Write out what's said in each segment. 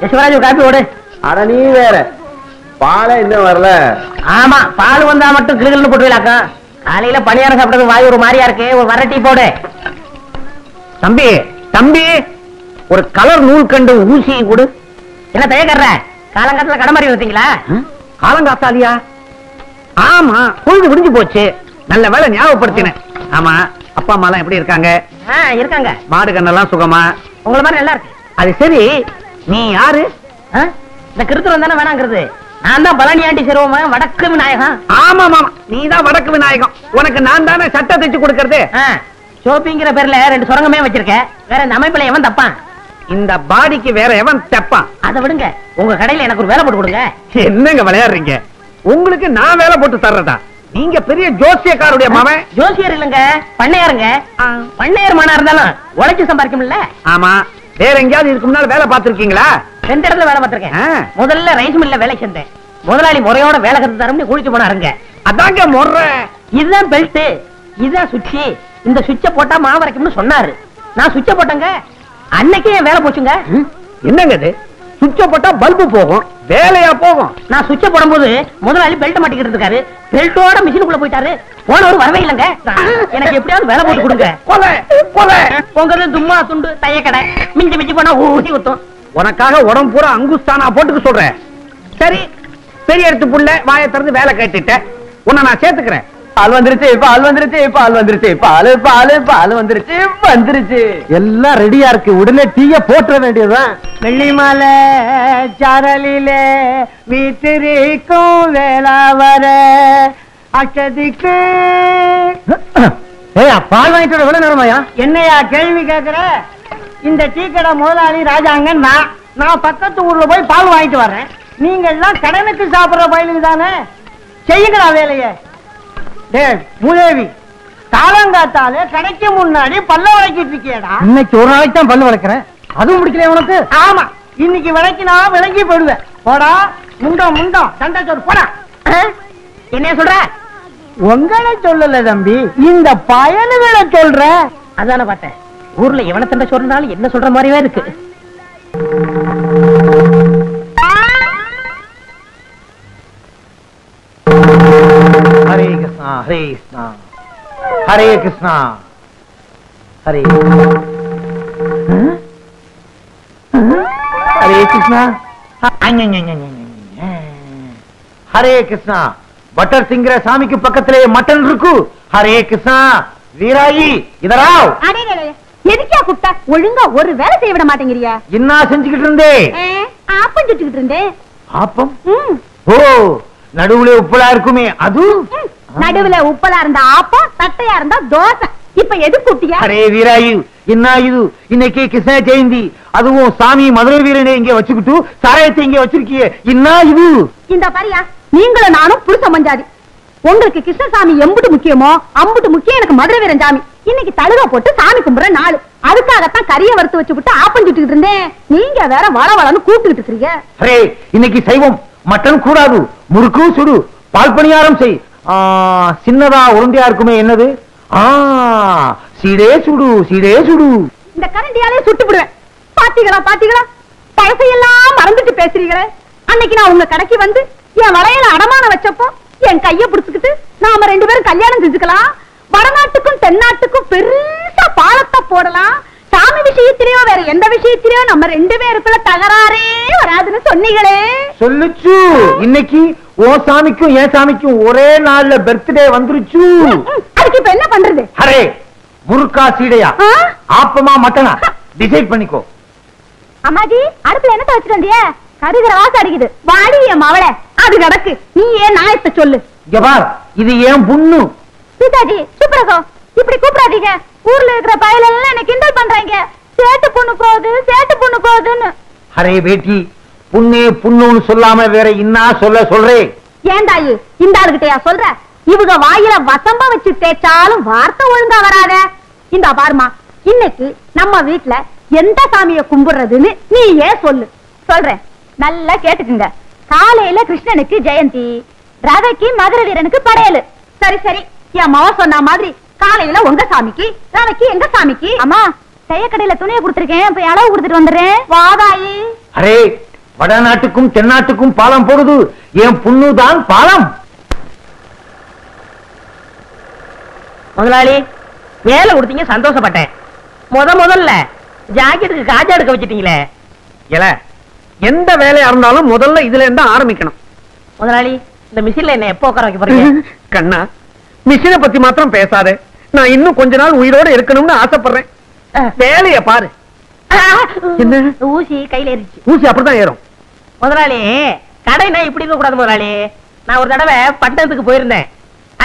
Yasuvaraj copy ஓடு. அட நீ வேற பாலை இன்னும் வரல. ஆமா, பால் வந்தா மட்டும் கிளுகிள்னு போட்டுவிலாக்கா. காலையில பணியாரம் சாப்பிட்டது வாய் ஒரு மாதிரியா இருக்கு. ஒரு வர டீ போடு. தம்பி தம்பி, ஒரு கலர் நூல் கண்டு ஊசி கொடு. என்ன தயக்கற? காலங்காலத்துல கடமாரி வந்தீங்களா? காலங்காத்தாலியா? ஆமா, பொழுது விடிஞ்சு போச்சு. நல்ல வேலை ஞாபகப்படுத்தினேன். ஆமா, அப்பா அம்மா எல்லாம் எப்படி இருக்காங்க? இருக்காங்க. மாடு கண்ணெல்லாம் சுகமா? உங்களை மாதிரி நல்லா இருக்கு. அது சரி, நீ யாரு? இந்த கிருத்துவம் தானே வேணாங்கிறது. நான் தான் பழனி ஆண்டி சிறுவன், வடக்கு விநாயகம். ஆமா மாமா, நீ தான் வடக்கு விநாயகம். உனக்கு நான் தானே சட்டை தைச்சு கொடுக்கறது. ஷோப்பிங்கிற பேர்ல 2 சுரங்கமே வச்சிருக்க. வேற இந்த அமைப்புல எவன் தப்பான்? இந்த பாடிக்கு வேற எவன் தப்பான்? அதை விடுங்க, உங்க கடையில எனக்கு ஒரு வேலை போட்டு கொடுங்க. என்னங்க விளையாடுறீங்க? உங்களுக்கு நான் வேலை போட்டு தர்றதா? நீங்க பெரிய ஜோசியக்காருடைய மகன். ஜோசியர் இல்லங்க, பண்ணையாருங்க. பண்ணையார் மனா இருந்தாலும் உழைச்சு சம்பாதிக்கும்ல. ஆமா, வேற எங்கேயாவது இதுக்கு முன்னால வேலை பார்த்திருக்கீங்களா? 2 இடத்துல வேலை பார்த்திருக்கேன். முதல்ல ரைஸ் மில்ல வேலை செஞ்சேன். முதலாளி முறையோட வேலை கத்து தரம்னு குளிச்சு போனாருங்க. அதாங்க முறை. இதுதான் பெல்ட், இதுதான் சுவிட்ச். இந்த சுவிட்ச போட்டா மாவு வரைக்கும்னு சொன்னாரு. நான் சுவிட்ச போட்டேங்க. அன்னைக்கே என் வேலை போச்சுங்க. என்னங்க இது? சுவிட்ச போட்டா பல்பு போகும், வேலையா போகும். நான் சுவிட்ச போடும்போது முதலாளி பெல்ட் மாட்டிக்கிட்டு இருக்காரு. பெல்ட்டோட மிஷினுக்குள்ள போயிட்டாரு. போனவர் வரவே இல்லைங்க. எனக்கு எப்படியாவது வேலை போட்டு கொடுங்க. பொங்கது தும்மா துண்டு தையக்கடை மிஞ்சி மிஞ்சி போனா ஊசி ஊத்தும். உனக்காக உடம்பு பூரா அங்குஸ்தானா போட்டுக்க சொல்றேன். சரி, பெரிய எடுத்து புள்ள வாயை திறந்து வேலை கேட்டுட்டேன். உன்னை நான் சேர்த்துக்கிறேன். பால் வந்துருச்சு, பால் வந்துருச்சு, பால் வந்துருச்சு, பால் பால் பால் வந்துருச்சு வந்துருச்சு. எல்லாம் ரெடியா இருக்கு. உடனே டீய போட்டுற வேண்டியதுதான். வெள்ளிமலை சாரலிலே வீட்டிற்கும் வேளா வர அச்சதிக்கு. பால் வாங்கிட்டு எவ்வளவு நேரமாயா? என்னையா கேள்வி கேக்குற? இந்த டீ கடை முதலாளி ராஜாங்க. நான் பக்கத்து ஊர்ல போய் பால் வாங்கிட்டு வர்றேன். நீங்க எல்லாம் கடனுக்கு சாப்பிடுற பயிலுக்கு தானே. செய்யுங்களா வேலையை. மூதேவி, காலங்காத்தாலே கடைக்கு முன்னாடி பல்ல வளைக்கிட்டு இருக்கியடா. இன்னைக்கு ஒரு நாளைக்கு தான் பல்லு வளைக்கிறேன். அதுவும் முடிக்கல உனக்கு? ஆமா, இன்னைக்கு விளக்கினா விளங்கி போயிடுவேன். போடா முண்டம் முண்டம் சண்டை சோறு போடா. என்ன சொல்ற? உங்களை சொல்லல தம்பி, இந்த பயனுகளை சொல்ற. அதான பார்த்தேன். ஊர்ல எவனை சண்டை சொல்றாலும் என்ன சொல்ற மாதிரியே இருக்கு. ஹரே கிருஷ்ணா ஹரே கிருஷ்ணா ஹரே கிருஷ்ணா ஹரே ஹரே கிருஷ்ணா ஹரே கிருஷ்ணா. பட்டர் சிங்கிற சாமிக்கு பக்கத்திலே மட்டன் இருக்கு. ஹரே கிருஷ்ணா. வீராயி இதராவ். எதுக்கா கூப்பிட்டா? ஒழுங்கா ஒரு வேலை செய்ய விட மாட்டேங்கிறியா? என்ன செஞ்சுக்கிட்டு இருந்தே? ஆப்பம் சுட்டுக்கிட்டு இருந்தேன். ஆப்பம்? ஓ, நடுவுல உப்பலா இருக்குமே அது? நடுவுல உப்பலா இருந்தா ஆப்பம், தட்டையா இருந்தா தோசை. இப்ப எது கூட்டியா? அரே வீராயு, என்ன இது? இன்னைக்கு கிருஷ்ண ஜெயந்தி, அதுவும் சாமி மதுரை வீரனை இங்க வச்சுக்கிட்டு சாராயத்தை இங்க வச்சிருக்கிய. என்ன இது? இந்த பாரியா, நீங்களும் நானும் புருஷ மஞ்சாதி. உங்களுக்கு கிருஷ்ணசாமி எம்புட்டு முக்கியமோ அம்புட்டு முக்கியம் எனக்கு மதுரை வீரன் சாமி. இன்னைக்கு தழுவ போட்டு சாமி கும்பிடுற நாள். அதுக்காகத்தான் கறியை வறுத்து வச்சு விட்டு ஆப்பம் சுட்டுக்கிட்டு இருந்தேன். நீங்க வேற வள வளன்னு கூப்பிட்டுக்கிட்டு இருக்கீங்க. அரே, இன்னைக்கு சைவம். மட்டன் கூடாது, முறுக்கு சுடு, பால் பணியாரம் செய். சின்னதா உருண்டையா இருக்குமே, என்னது? சீடே சுடு, சீடே சுடு. இந்த கரண்டியாலே சுட்டு விடுவேன். பாத்தீங்களா பாத்தீங்களா, பழசையெல்லாம் மறந்துட்டு பேசுறீங்களே. அன்னைக்கு நான் உங்க கடைக்கு வந்து என் வளையல அடமான வச்சப்போ என் கைய பிடிச்சுக்கிட்டு நாம 2 பேரும் கல்யாணம் செஞ்சுக்கலாம், வடநாட்டுக்கும் தென்னாட்டுக்கும் பெருசா பாலத்தை போடலாம், சாமி விஷயத்திலேயோ வேற எந்த விஷயத்திலேயோ நம்ம 2 பேருக்குள்ள தகராறே வராதுன்னு சொன்னீங்களே. சொல்லுச்சு. இன்னைக்கு ஓ சாமிக்கும் என் சாமிக்கும் ஒரே நாள்ல பர்த்டே வந்துருச்சு. அதுக்கு இப்ப என்ன பண்றது? அரே, முறுக்கா சீடையா, ஆப்பமா மட்டனா, டிசைட் பண்ணிக்கோ. அம்மாஜி, அடுப்புல என்ன வச்சுட்டு வந்திய? கருகிற வாசம் அடிக்குது. வாடி என் மவளை, அது கிடக்கு. நீ ஏன் நாயத்தை சொல்லு. ஜபார், இது ஏன் புண்ணு? சீதாஜி, சுப்ரகோ, இப்படி கூப்பிடாதீங்க. ஊர்ல இருக்கிற பயலெல்லாம் என்ன கிண்டல் பண்றாங்க. சேட்டு பொண்ணு போகுது, சேட்டு பொண்ணு போகுதுன்னு. அரே பேட்டி, புண்ணே புண்ணுன்னு சொல்லாம வேற என்ன சொல்றே? ஏண்டாயி, இந்த ஆளுகிட்டயா சொல்ற? இவங்க வாயில வசம்ப வச்சு தேய்ச்சாலும் வார்த்தை ஒழுங்கா வராத. இந்த பாருமா, இன்னைக்கு நம்ம வீட்டுல எந்த சாமியை கும்பிடுறதுன்னு நீ ஏன் சொல்லு. சொல்றேன், நல்லா கேட்டுக்குங்க. காலையில கிருஷ்ணனுக்கு ஜெயந்தி, ரவைக்கு மதுரை வீரனுக்கு படையலு. சரி சரி, என் மாவ சொன்ன மாதிரி காலையில உங்க சாமிக்கு, ரவைக்கு எங்க சாமிக்கு. அம்மா, தைய கடையில துணியை கொடுத்திருக்கேன், போய் அளவு கொடுத்துட்டு வந்துடுறேன். வாதாயி. அரே, வடநாட்டுக்கும் தென்னாட்டுக்கும் பாலம் போடுது, என் புண்ணுதான் பாலம். முதலாளி வேலை கொடுத்தீங்க, சந்தோஷப்பட்டேன். முதல்ல ஜாக்கெட்டுக்கு காஜா எடுக்க வச்சிட்டீங்களே. எந்த வேலையா இருந்தாலும் முதல்ல இதுல இருந்து ஆரம்பிக்கணும். முதலாளி இந்த மிஷின்ல என்ன எப்போ உட்கார வைக்க போறீங்க? கண்ணா, மிஷினை பத்தி மாத்திரம் பேசாதே. நான் இன்னும் கொஞ்ச நாள் உயிரோட இருக்கணும்னு ஆசைப்படுறேன். வேலைய பாரு. என்ன ஊசி கையில ஏறிச்சு. ஊசி அப்படிதான் ஏறும். முதலாளி கடைனா இப்படி இருக்க கூடாது முதலாளி. நான் ஒரு தடவை பட்டணத்துக்கு போயிருந்தேன்.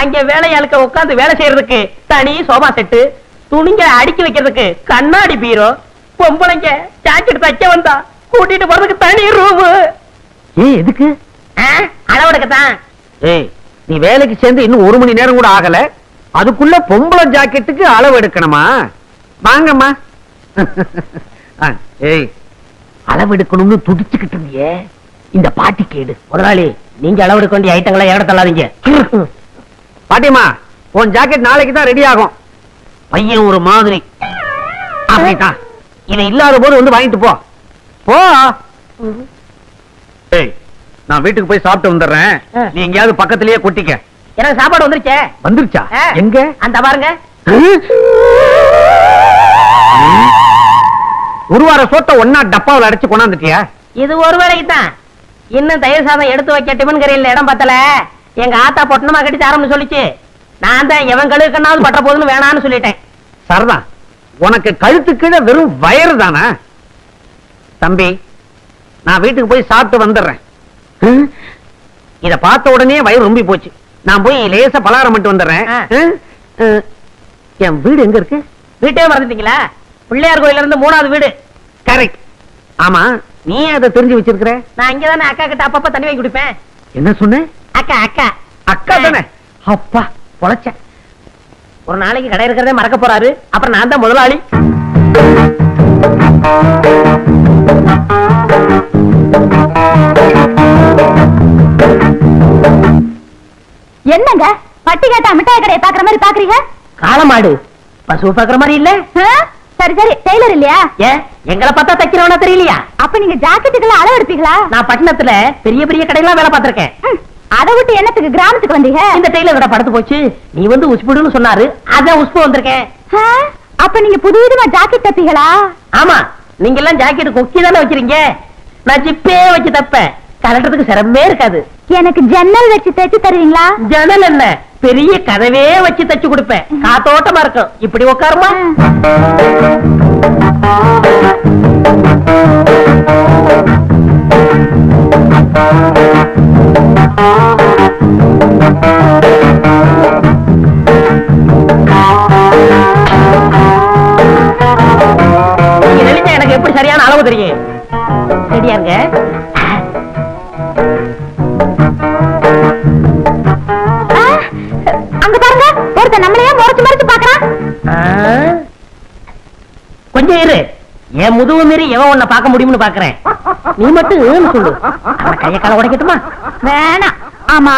அங்க வேலையாளுக்க உட்கார்ந்து வேலை செய்யறதுக்கு தனி சோபா செட்டு, துணிங்க அடுக்கி வைக்கிறதுக்கு கண்ணாடி பீரோ, பொம்பளைங்க ஜாக்கெட் தைக்க வந்தா கூட்டிட்டு போறதுக்கு தனி ரூம். எதுக்கு? அளவெடுக்கத்தான். நீ வேலைக்கு சேர்ந்து இன்னும் 1 மணி நேரம் கூட ஆகல, அதுக்குள்ள பொம்பளை ஜாக்கெட்டுக்கு அளவு எடுக்கணுமா? வாங்கம்மா. அளவு எடுக்கணும்னு துடிச்சுக்கிட்டு இருந்தியே, இந்த பாட்டி கேடு. முதலாளி நீங்க அளவெடுக்க வேண்டிய ஐட்டங்களை ஏட தள்ளாதீங்க. பாட்டிமா, உன் ஜாக்கெட் நாளைக்கு தான் ரெடி ஆகும். பையன் ஒரு மாதிரி. அப்படித்தான், இவன் இல்லாத போது வந்து வாங்கிட்டு போ. போ. நான் வீட்டுக்கு போய் சாப்பிட்டு வந்துடுறேன். நீ எங்கேயாவது பக்கத்திலேயே கொட்டிக்க. எனக்கு சாப்பாடு வந்துருச்சே. வந்துருச்சா? எங்க? அந்த பாருங்க. ஒரு வார சோத்த ஒன்னா டப்பாவில் அடைச்சு கொண்டாந்துட்டியா? இது ஒரு வேலைக்கு தான். இன்னும் தயிர் சாதம் எடுத்து வைக்க டிபன் கரையில் இடம் பத்தல. எங்க ஆத்தா பொட்டணமா கட்டி தரம்னு சொல்லிச்சு. நான் தான் எவன் கழுவுக்கண்ணாவது பட்ட போதுன்னு வேணான்னு சொல்லிட்டேன். சரிதான், உனக்கு கழுத்து கீழே வெறும் வயறு தானா? தம்பி, நான் வீட்டுக்கு போய் சாப்பிட்டு வந்துடுறேன். இத பார்த்த உடனே வயிறு ரொம்பி போச்சு. நான் போய் லேசா பலகாரம் மட்டும் வந்துடுறேன். என் வீடு எங்க இருக்கு? வீட்டே மறந்துட்டீங்களா? பிள்ளையார் கோயில இருந்து 3வது வீடு. கரெக்ட். ஆமா, நீ அதை தெரிஞ்சு வச்சிருக்கிற? நான் இங்கதானே அக்கா கிட்ட அப்பப்ப தண்ணி வாங்கி குடிப்பேன். என்ன சொன்ன? அக்கா அக்கா அக்கா தானே? அப்பா பொழைச்ச. ஒரு நாளைக்கு கடை இருக்கிறதே மறக்க போறாரு. அப்புறம் நான் தான் முதலாளி. என்னங்க பட்டி கேட்டா மிட்டாய் கடையை பாக்குற மாதிரி பாக்குறீங்க? காளமாடு பசு பாக்குற மாதிரி இல்ல. சரி சரி, டெய்லர் இல்லையா? ஏன் எங்களை பார்த்தா தைக்கிறவனா தெரியலையா? அப்ப நீங்க ஜாக்கெட்டுக்கெல்லாம் அளவு எடுப்பீங்களா? நான் பட்டணத்துல பெரிய பெரிய கடையெல்லாம் வேலை பார்த்திருக்கேன். அதை விட்டு என்னத்துக்கு கிராமத்துக்கு வந்தீங்க? இந்த டெய்லர் விட படுத்து போச்சு. நீ வந்து உஸ்புடுன்னு சொன்னாரு, அதான் உஸ்பு வந்திருக்கேன். அப்ப நீங்க புதுவிதமா ஜாக்கெட் தப்பீங்களா? ஆமா, நீங்க எல்லாம் ஜாக்கெட் கொக்கி தானே வைக்கிறீங்க. நான் ஜிப்பே வச்சு தப்பேன். கலட்டுறதுக்கு சிரமமே இருக்காது. எனக்கு ஜன்னல் வச்சு தைச்சு தருவீங்களா? ஜன்னல் என்ன, பெரிய கதவே வச்சு தச்சு கொடுப்பேன். காத்தோட்டமா இருக்கும். இப்படி உட்காருமா. நீங்க நினைச்சா எனக்கு எப்படி சரியான அளவு தெரியும். ரெடியா இருங்க. அங்க பாருங்க, ஒருத்தன் நம்மளையே முறைச்சு முறைச்சு பாக்குறான். கொஞ்சம் இரு, என் முதுகு மீறி எவன் உன்னை பார்க்க முடியும்னு பாக்குறேன். நீ மட்டும் சொல்லு. அவன் கைய கால உடைக்கட்டுமா? வேணாம். ஆமா,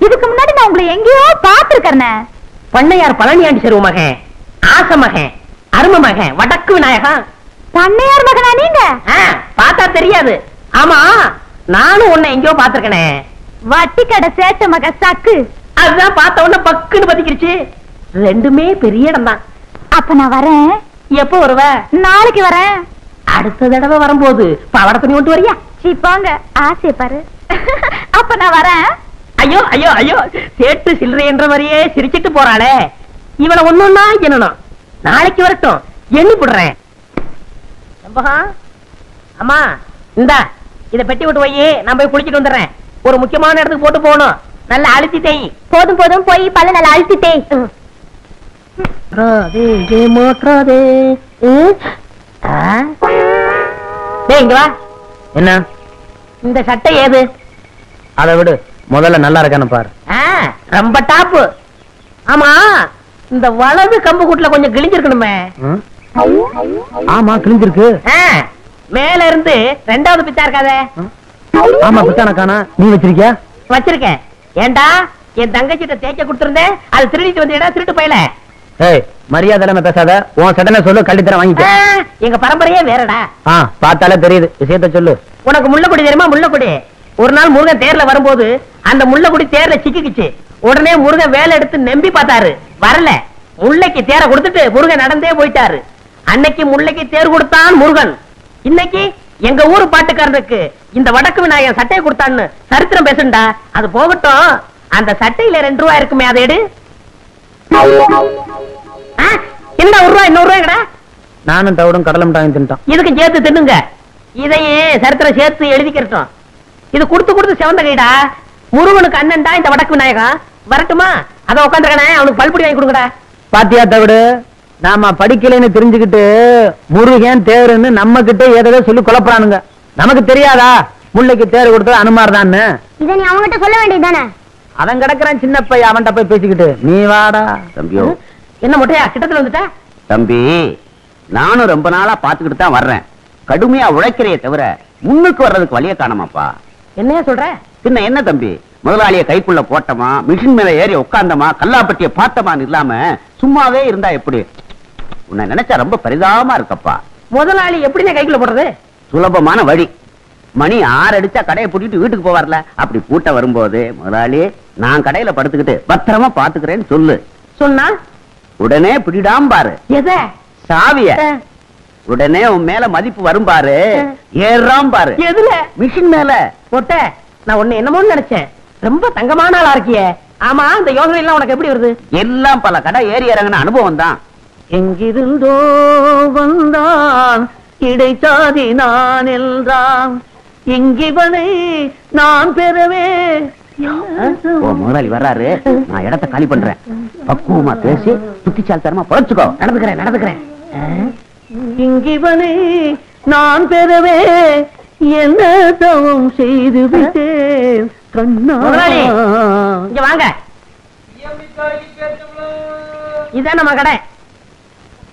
இதுக்கு முன்னாடி நான் உங்களை எங்கேயோ பாத்துருக்கேன். பண்ணையார் பழனியாண்டி செருவு மகன், ஆச மகன், அரும மகன், வடக்கு விநாயகன். பண்ணையார் மகனா நீங்க? பார்த்தா தெரியாது. ஆமா, நானும் உன்னை எங்கேயோ பாத்துருக்கனே. வட்டி கடை சேட்ட மக சக்கு. அதுதான் பார்த்த உடனே பக்குன்னு பத்திக்கிடுச்சு. ரெண்டுமே பெரிய இடம் தான். அப்ப நான் வரேன். எப்போ வருவ? நாளைக்கு வரேன். அடுத்த தடவை வரும்போது பவட துணி கொண்டு வரியா? சிப்பாங்க, ஆசை பாரு. அப்ப நான் வரேன். ஐயோ ஐயோ ஐயோ, சேட்டு சில்லறை என்ற மாதிரியே சிரிச்சிட்டு போறாளே. இவளை ஒண்ணுன்னா என்னணும். நாளைக்கு வரட்டும், எண்ணி போடுறேன். அம்மா இந்தா, இத பெட்டி விட்டு போய் நான் போய் குளிச்சிட்டு வந்துடுறேன். ஒரு முக்கியமான இடத்துக்கு போட்டு போகணும். நல்லா அழுத்தி தேய். போதும் போதும், போய் பல்ல நல்லா அழுத்தி தேய். இங்க வா. என்ன இந்த சட்டை ஏது? அதை விடு, முதல்ல நல்லா இருக்கான்னு பாரு. ரொம்ப டாப்பு. ஆமா, இந்த வலது கம்பு கூட்டுல கொஞ்சம் கிழிஞ்சிருக்கணுமே. ஆமா, கிழிஞ்சிருக்கு. மேல இருந்து 2வது பித்தா இருக்காதே. ஆமா, பித்தான காணா. நீ வச்சிருக்கியா? வச்சிருக்கேன். ஏண்டா, என் தங்கச்சிட்ட தேய்க்க கொடுத்திருந்தேன், அது திருடிட்டு வந்தீடா, திருட்டு போயல. ஏய் மரியாதை இல்லாம பேசாத. உன் சடனை சொல்லு, கள்ளித்தரம் வாங்கிக்க. எங்க பரம்பரையே வேறடா. பார்த்தாலே தெரியுது. விஷயத்த சொல்லு. உனக்கு முள்ளக்குடி தெரியுமா? முள்ளக்குடி. ஒரு நாள் முருகன் தேர்ல வரும்போது அந்த முள்ளக்குடி தேர்ல சிக்கிக்குச்சு. உடனே முருகன் வேலை எடுத்து நம்பி பார்த்தாரு, வரல. முல்லைக்கு தேரை கொடுத்துட்டு முருகன் நடந்தே போயிட்டாரு. அன்னைக்கு முல்லைக்கு தேர் கொடுத்தான் முருகன். இன்னைக்கு எங்க ஊரு பாட்டுக்காரனுக்கு இந்த வடக்கு விநாயகன் சட்டையை கொடுத்தான்னு சரித்திரம் பேசுண்டா. அது போகட்டும், அந்த சட்டையில 2 ரூபாய் இருக்குமே, அதை எடு. என்ன 1 ரூபாய்? 100 ரூபாய்டா. நானும் தவிடும் கடலை மிட்டாயும் தின்ட்டான். இதுக்கு சேர்த்து தின்னுங்க. இதையே சரித்திரம் சேர்த்து எழுதிக்கிறோம். இது கொடுத்து கொடுத்து செவந்த கைடா. முருகனுக்கு அண்ணன்டா இந்த வடக்கு விநாயகம். வரட்டுமா? அத உட்காந்துருக்கனே, அவனுக்கு பல்புடி வாங்கி கொடுங்கடா. பாத்தியா தவிடு, நாம படிக்கலைன்னு தெரிஞ்சுக்கிட்டு முருகன் தேருன்னு நம்ம கிட்ட ஏதோ சொல்லி குழப்பறானுங்க. நமக்கு தெரியாதா முல்லைக்கு தேர் கொடுத்தது அனுமார் தான்? இதை நீ அவங்ககிட்ட சொல்ல வேண்டியதுதானே? அவன் கிடக்குறான் சின்ன பையன், அவன்கிட்ட போய் பேசிக்கிட்டு நீ வாடா. தம்பியோ, என்ன மொட்டையா கிட்டத்துல வந்துட்ட? தம்பி நானும் ரொம்ப நாளா பாத்துக்கிட்டு தான் வர்றேன். கடுமையா உழைக்கிறைய தவிர முன்னுக்கு வர்றதுக்கு வழிய காணமாப்பா. என்னையா சொல்ற? பின்ன என்ன தம்பி, முதலாளிய கைக்குள்ள போட்டமா, மிஷின் மேல ஏறி உட்கார்ந்தமா, கல்லாப்பட்டிய பார்த்தமான்னு இல்லாம சும்மாவே இருந்தா எப்படி? உன்னை நினைச்சா ரொம்ப பரிதாபமா இருக்கப்பா. முதலாளி எப்படின்னு கைக்குள்ள போடுறது? சுலபமான வழி. மணி 6 அடிச்சா கடையை பூட்டிட்டு வீட்டுக்கு போவார்ல, அப்படி பூட்ட வரும்போது முதலாளி நான் கடையில படுத்துக்கிட்டு பத்திரமா பாத்துக்கிறேன்னு சொல்லு. சொன்னா உடனே பிடிடாம பாரு எத? சாவிய. உடனே உன் மேல மதிப்பு வரும் பாரு, ஏறாம் பாரு. எதுல? மிஷின் மேல. மொட்டை, நான் உன்னை என்னமோன்னு நினைச்சேன். ரொம்ப தங்கமான ஆளா இருக்கியே. ஆமா, இந்த யோசனை எல்லாம் உனக்கு எப்படி வருது? எல்லாம் பல கடை ஏறி இறங்கின அனுபவம் தான். எங்கிருந்தோ வந்தான் இடைச்சாதி நான் என்றான், இங்கிவனை நான் பெறவே. ஓ முதலாளி வர்றாரு, நான் இடத்தை காலி பண்றேன். பக்குவமா பேசி புத்திச்சால் தரமா பொழைச்சுக்கோ. நடந்துக்கிறேன். இங்கிவனை நான் பெறவே என்ன தவம் செய்து விட்டேன் கண்ணா. முதலாளி, இங்க வாங்க. இதான் நம்ம கடை.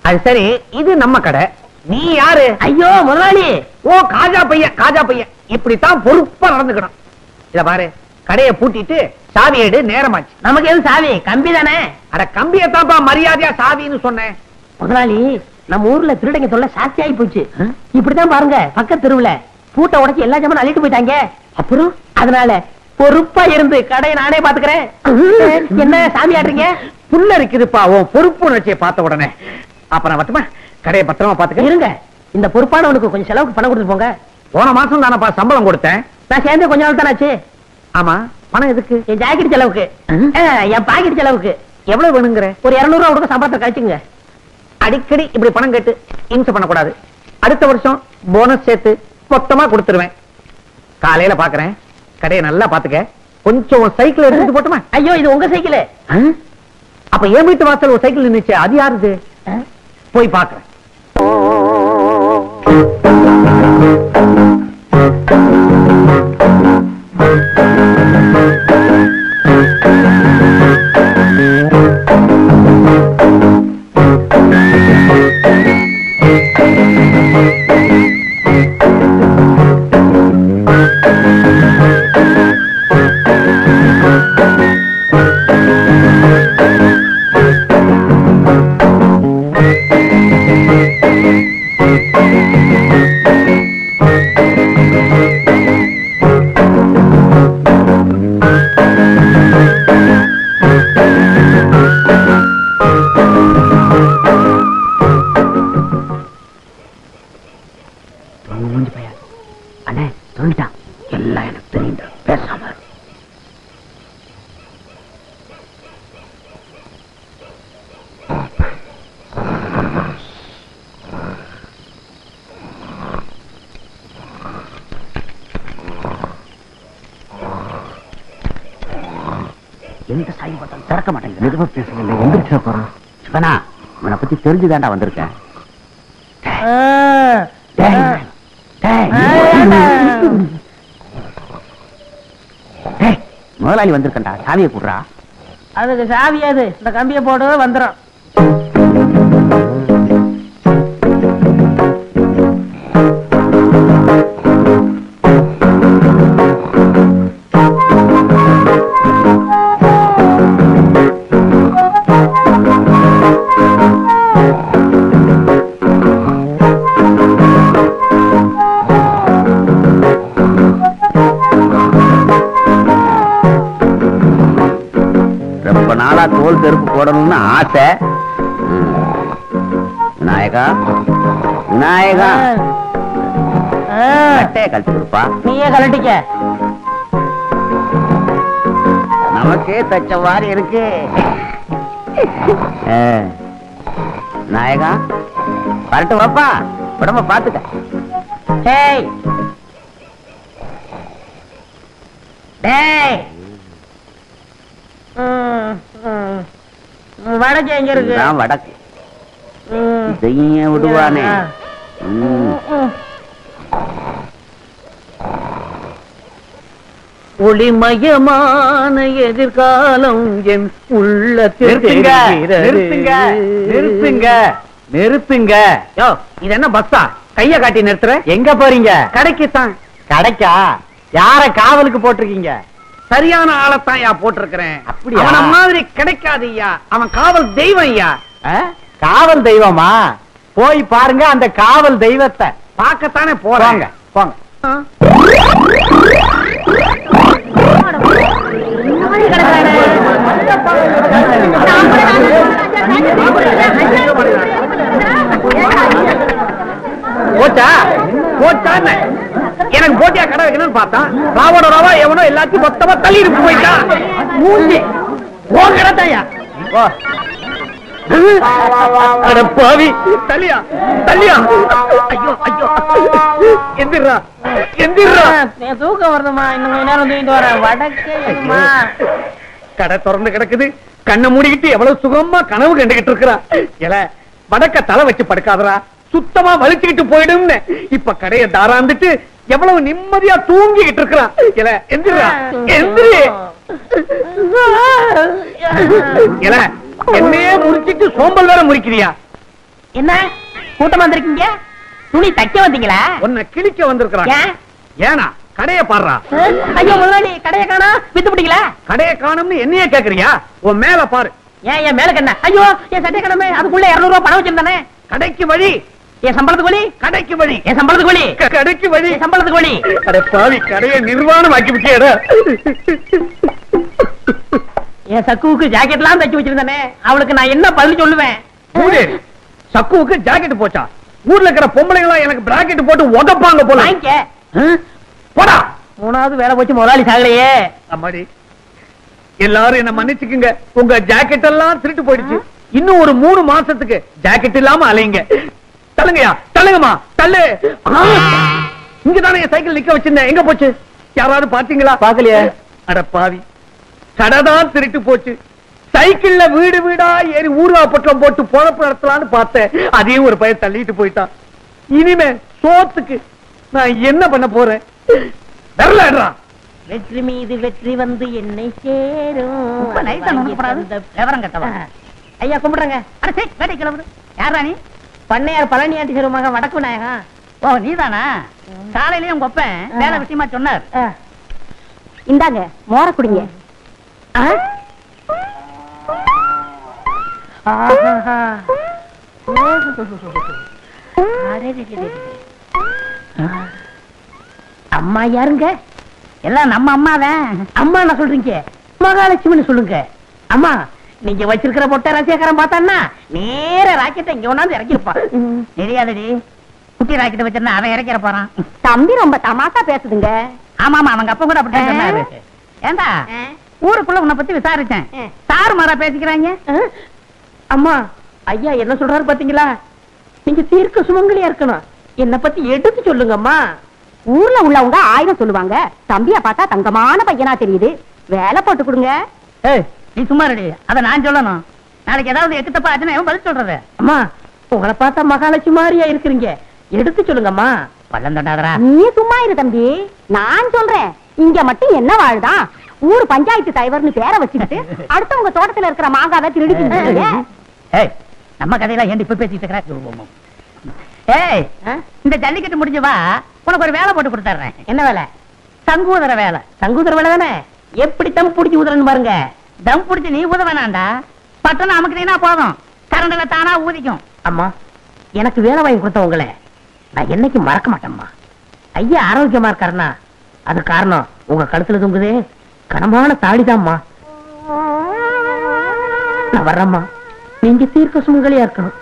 அது சரி, இது நம்ம கடை. நீ யாரு? ஐயோ முதலாளி. ஓ காஜா பையன். இப்படித்தான் பொறுப்பா நடந்துக்கணும். இத பாரு, கடையை பூட்டிட்டு சாவி எடு, நேரமாச்சு. நமக்கு எது சாவி? கம்பி தானே. அட கம்பியத்தான்ப்பா மரியாதையா சாவின்னு சொன்னேன். முதலாளி, நம்ம ஊர்ல திருடங்க தொல்லை சாஸ்தி ஆகி போச்சு. இப்படித்தான் பாருங்க, பக்கத்து தெருவுல பூட்டை உடைச்சு எல்லா ஜாமான் அள்ளிட்டு போயிட்டாங்க. அப்புறம் அதனால பொறுப்பா இருந்து கடையை நானே பாத்துக்கிறேன். என்ன சாமி ஆடுறீங்க? புல்ல இருக்குதுப்பா உன் பொறுப்பு உணர்ச்சியை பார்த்த உடனே. அப்ப நான் மட்டுமா கடையை பத்திரமா பாத்துக்க. இருங்க, இந்த பொறுப்பானவனுக்கு கொஞ்சம் செலவுக்கு பணம் கொடுத்து போங்க. போன மாசம் தானப்பா சம்பளம் கொடுத்தேன். நான் சேர்ந்து கொஞ்ச நாள் தானே ஆச்சு. ஆமா, பணம் எதுக்கு? என் ஜாக்கெட் செலவுக்கு, என் பாக்கெட் செலவுக்கு. எவ்வளவு வேணுங்கிற? ஒரு 200 ரூபா கொடுக்க சம்பளத்தை கழிச்சுங்க. அடிக்கடி இப்படி பணம் கேட்டு இம்சை பண்ணக்கூடாது. அடுத்த வருஷம் போனஸ் சேர்த்து மொத்தமா கொடுத்துருவேன். காலையில பாக்குறேன். கடையை நல்லா பாத்துக்க. கொஞ்சம் சைக்கிள் எடுத்து போட்டுமா? ஐயோ, இது உங்க சைக்கிள். அப்ப என் வீட்டு வாசல் ஒரு சைக்கிள் நின்னுச்சு, அது யாருது? போய் பாக்குறேன். எந்த சாய் பார்த்தாலும் திறக்க மாட்டேங்குது. மெதுவா பேசுங்க, எந்திரிச்சா போறான். சிவனா, உன்னை பத்தி தெரிஞ்சுதாண்டா வந்திருக்கேன். முதலாளி வந்திருக்கா, சாவியை கூடுறா. அதுக்கு சாவியாது, இந்த கம்பியை போடு வந்துடும். பார்க்கணும்னு ஆசை. விநாயகா விநாயகா கழட்டி கொடுப்பா. நீயே கலட்டிக்க. நமக்கே தச்ச மாதிரி இருக்கு. விநாயகா வரட்டு வாப்பா, உடம்ப பாத்துக்க. டேய் டேய் வடக்கு எங்க இருக்கு? வடக்கு இதையே விடுவானே. ஒளிமயமான எதிர்காலம் என் உள்ளத்தில். நிறுத்துங்க. யோ, இது என்ன பஸ்ஸா? கைய காட்டி நிறுத்துற. எங்க போறீங்க? கடைக்குத்தான். கடைக்கா? யார காவலுக்கு போட்டிருக்கீங்க? சரியான ஆளத்தான் யா போட்டிருக்கிறேன். அப்படியா? அவன மாதிரி கிடைக்காது ஐயா. அவன் காவல் தெய்வம் ஐயா. காவல் தெய்வமா? போய் பாருங்க அந்த காவல் தெய்வத்தை. பார்க்கத்தானே போறாங்க. போங்க. போச்சா போச்சா? எனக்கு போட்டியா கடை வைக்கணும்னு பார்த்தா ராவோட ராவா எவனோ எல்லாத்தையும் மொத்தமா தள்ளிட்டு போயிட்டான். மூஞ்சி ஓ கடத்தாயா? பாவி தள்ளியா தள்ளியா? ஐயோ ஐயோ எந்திரா எந்திரா. தூக்கம் வருதுமா, இன்னும் கொஞ்ச நேரம் தூங்கிட்டு வரேன். வடக்கே கடை திறந்து கிடக்குது. கண்ணை மூடிக்கிட்டு எவ்வளவு சுகமா கனவு கண்டுகிட்டு இருக்கிறான். எல வடக்க தலை வச்சு படுக்காதரா, சுத்தமா வலிச்சுக்கிட்டு போயிடும். இப்ப கடையை தாராந்துட்டு எவ்வளவு நிம்மதியா தூங்கிக்கிட்டு இருக்கிறான். எல எந்திரா எந்திரி. எல என்னையே முறிச்சிட்டு சோம்பல் வேற முறிக்கிறியா? என்ன கூட்டமா வந்திருக்கீங்க? துணி தைக்க வந்தீங்களா? உன்னை கிழிக்க வந்திருக்கிறான். ஏனா கடைய பாடுறா. ஐயோ முதலாளி, கடைய காணா, வித்து பிடிக்கல. கடைய காணும்னு என்னையே கேக்குறியா? உன் மேல பாரு. ஏன் என் மேல கண்ண? ஐயோ என் சட்டை கடமை, அதுக்குள்ள 200 ரூபாய் பணம் வச்சிருந்தானே. கடைக்கு வழி. என் சம்பளத்துக்கு வழி. கடைக்கு வழி. என் சம்பளத்துக்கு வழி. கடைக்கு வழி. என் சம்பளத்துக்கு வழி. அட பாவி, கடையை நிர்வாணம் ஆக்கி விட்டியடா. என் சக்குவுக்கு ஜாக்கெட் எல்லாம் தைச்சு வச்சிருந்தானே, அவளுக்கு நான் என்ன பதில் சொல்லுவேன்? சக்குவுக்கு ஜாக்கெட் போச்சா? ஊர்ல இருக்கிற பொம்பளைங்களா எனக்கு பிராக்கெட் போட்டு உதப்பாங்க போல. போடா. 3வது வேலை போச்சு, முதலாளி சாகலையே. அம்மாடி, எல்லாரும் என்ன மன்னிச்சுக்குங்க. உங்க ஜாக்கெட் எல்லாம் திருட்டு போயிடுச்சு. இன்னும் ஒரு 3 மாசத்துக்கு ஜாக்கெட் இல்லாம அலைங்க. தள்ளுங்கயா, தள்ளுங்கம்மா, தள்ளு. இங்கதானே என் சைக்கிள் நிக்க வச்சிருந்தேன். எங்க போச்சு? யாராவது பாத்தீங்களா? பாக்கலையே. அட பாவி, கடைதான் திருட்டு போச்சு. சைக்கிள்ல வீடு வீடா ஏறி ஊர்வா பட்டம் போட்டு பொழப்பு நடத்தலான்னு பார்த்தேன். அதையும் ஒரு பையன் தள்ளிட்டு போயிட்டான். இனிமே சோத்துக்கு நான் என்ன பண்ண போறேன்? வரலடா. வெற்றி மீது வெற்றி வந்து என்னை சேரும். விவரம் கட்டவா? ஐயா கும்பிடுறங்க. அட சே, வேட்டை கிளம்புது. யாரா நீ? பண்ணையார் பழனி ஆண்டி சிறு மகன் வடக்கு நாயகம். ஓ நீதானா? காலையிலயும் உங்க அப்பன் வேலை விஷயமா சொன்னார். இந்தாங்க மோர குடிங்க. அம்மா யாருங்க? எல்லாம் நம்ம அம்மாதான். அம்மா என்ன சொல்றீங்க? மகாலட்சுமின்னு சொல்லுங்க. அம்மா, நீங்க வச்சிருக்கிற பொட்டை ரசிகரம் பார்த்தான்னா நேர ராக்கெட்டை இங்க ஒண்ணாந்து இறக்கிருப்பான். தெரியாதடி, குட்டி ராக்கெட் வச்சிருந்தா அவன் இறக்கிற போறான். தம்பி ரொம்ப தமாசா பேசுதுங்க. ஆமாமா, அவங்க அப்பா கூட அப்படி சொன்னாரு. ஏண்டா ஊருக்குள்ள உன்னை பத்தி விசாரிச்சேன். சாரு மாறா பேசிக்கிறாங்க. அம்மா, ஐயா என்ன சொல்றாரு பாத்தீங்களா? நீங்க தீர்க்க சுமங்கலியா இருக்கணும். என்ன பத்தி எடுத்து சொல்லுங்கம்மா. ஊர்ல உள்ளவங்க 1000 சொல்லுவாங்க. தம்பியா பார்த்தா தங்கமான பையனா தெரியுது. வேலை போட்டு கொடுங்க. நீ சும்மா ரெடி, அத நான் சொல்லணும். நாளைக்கு ஏதாவது எக்கு தப்பா ஆச்சுன்னா பதில் சொல்றது. அம்மா, உங்களை பார்த்தா மகாலட்சுமி மாதிரியா இருக்கிறீங்க. எடுத்து சொல்லுங்கம்மா. பள்ளம் தொண்டாதரா. நீ சும்மா இரு தம்பி, நான் சொல்றேன். இங்க மட்டும் என்ன வாழ்தான்? ஊர் பஞ்சாயத்து தலைவர்னு பேரை வச்சுக்கிட்டு அடுத்தவங்க தோட்டத்துல இருக்கிற மாங்காவை திருடிக்கிட்டு. நம்ம கதையெல்லாம் ஏன் இப்ப பேசிட்டு இருக்கிற? ஏய், இந்த ஜல்லிக்கட்டு முடிஞ்சு வா, உனக்கு ஒரு வேலை போட்டு கொடுத்துறேன். என்ன வேலை? சங்கூதர வேலை. சங்கூதர வேலை தானே? எப்படி தம் பிடிச்சி ஊதுறன்னு பாருங்க. தம் பிடிச்சி நீ ஊத வேணாண்டா, பட்டணம் அமுக்குனீங்கன்னா போதும், கரண்ட்ல தானா ஊதிக்கும். அம்மா, எனக்கு வேலை வாங்கி கொடுத்த உங்களை நான் என்னைக்கு மறக்க மாட்டேம்மா. ஐயா ஆரோக்கியமா இருக்காருன்னா அது காரணம் உங்க கழுத்துல தொங்குதே கனமான தாடிதாம்மா. நான் வர்றேம்மா. நீங்க தீர்க்க சுமங்கலியா இருக்கணும்.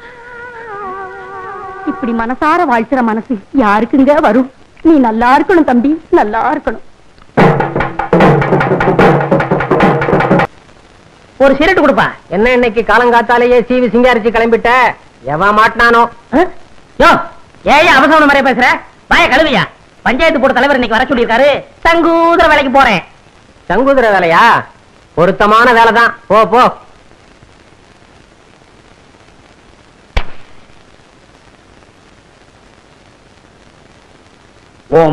இப்படி மனசார வாழ்த்துற மனசு யாருக்குங்க வரும்? நீ நல்லா இருக்கணும் தம்பி, நல்லா இருக்கணும். ஒரு சிரட்டு கொடுப்பா. என்ன இன்னைக்கு காலங்காத்தாலேயே சீவி சிங்காரிச்சு கிளம்பிட்ட? எவன் மாட்டினானோ? யோ, ஏன் அவசரம் மாதிரியே பேசுற? வாய கழுவியா? பஞ்சாயத்து போர்டு தலைவர் இன்னைக்கு வர சொல்லியிருக்காரு. சங்கூதர வேலைக்கு போறேன். சங்கூதர வேலையா? பொருத்தமான வேலைதான். போ போ.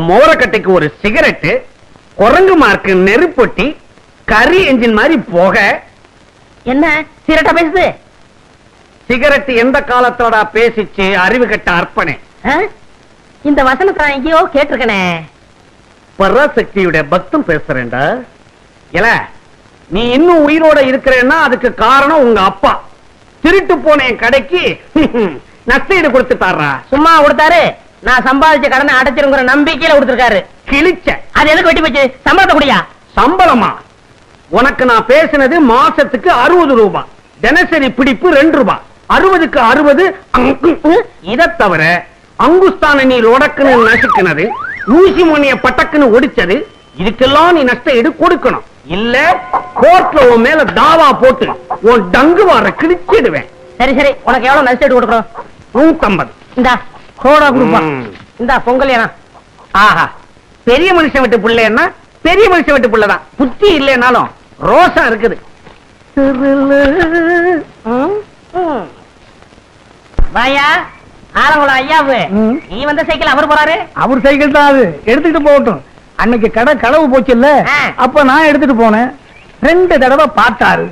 மோரக்கட்டைக்கு ஒரு சிகரெட்டு, குரங்கு மார்க்கு நெருப்பொட்டி, கரி என்ஜின் மாதிரி போக. என்ன சிரட்டா பேசுது? சிகரெட் எந்த காலத்தோட பேசிச்சு? அறிவு கட்ட அர்ப்பணே. இந்த வசனத்தை எங்கேயோ கேட்டிருக்கனே. பராசக்தியுடைய பக்தம் பேசுறேன்டா. இல்ல, நீ இன்னும் உயிரோட இருக்கிறேன்னா அதுக்கு காரணம் உங்க அப்பா. திருட்டு போன என் கடைக்கு நஷ்டஈடு கொடுத்துட்டாரா? சும்மா கொடுத்தாரு. நான் சம்பாதிச்ச கடனை அடைச்சிருங்கிற நம்பிக்கையில கொடுத்திருக்காரு. கிழிச்ச. அது எதுக்கு வெட்டி போச்சு? சம்பளத்தை குடியா? சம்பளமா? உனக்கு நான் பேசினது மாசத்துக்கு 60 ரூபாய், தினசரி பிடிப்பு 2 ரூபாய். 60க்கு 60. இதை தவிர அங்குஸ்தான நீ லொடக்குன்னு நசுக்குனது, ஊசி மணிய பட்டக்குன்னு ஒடிச்சது, இதுக்கெல்லாம் நீ நஷ்ட ஈடு கொடுக்கணும். இல்ல கோர்ட்ல உன் மேல தாவா போட்டு உன் டங்கு வார கிழிச்சிடுவேன். சரி சரி, உனக்கு எவ்வளவு நஷ்ட ஈடு கொடுக்கறோம்? 150. இந்தா கோடா கொடுப்பா. இந்தா பொங்கல் ஏனா. ஆஹா, பெரிய மனுஷன் விட்டு பிள்ளைன்னா பெரிய மனுஷன் விட்டு பிள்ளைதான். புத்தி இல்லைனாலும் ரோசா இருக்குது. வாயா ஆலங்குளம் ஐயாவு, நீ வந்த சைக்கிள் அவர் போறாரு. அவர் சைக்கிள் தான், அது எடுத்துட்டு போகட்டும். அன்னைக்கு கடை களவு போச்சு இல்ல, அப்ப நான் எடுத்துட்டு போனேன். 2 தடவை பார்த்தாரு,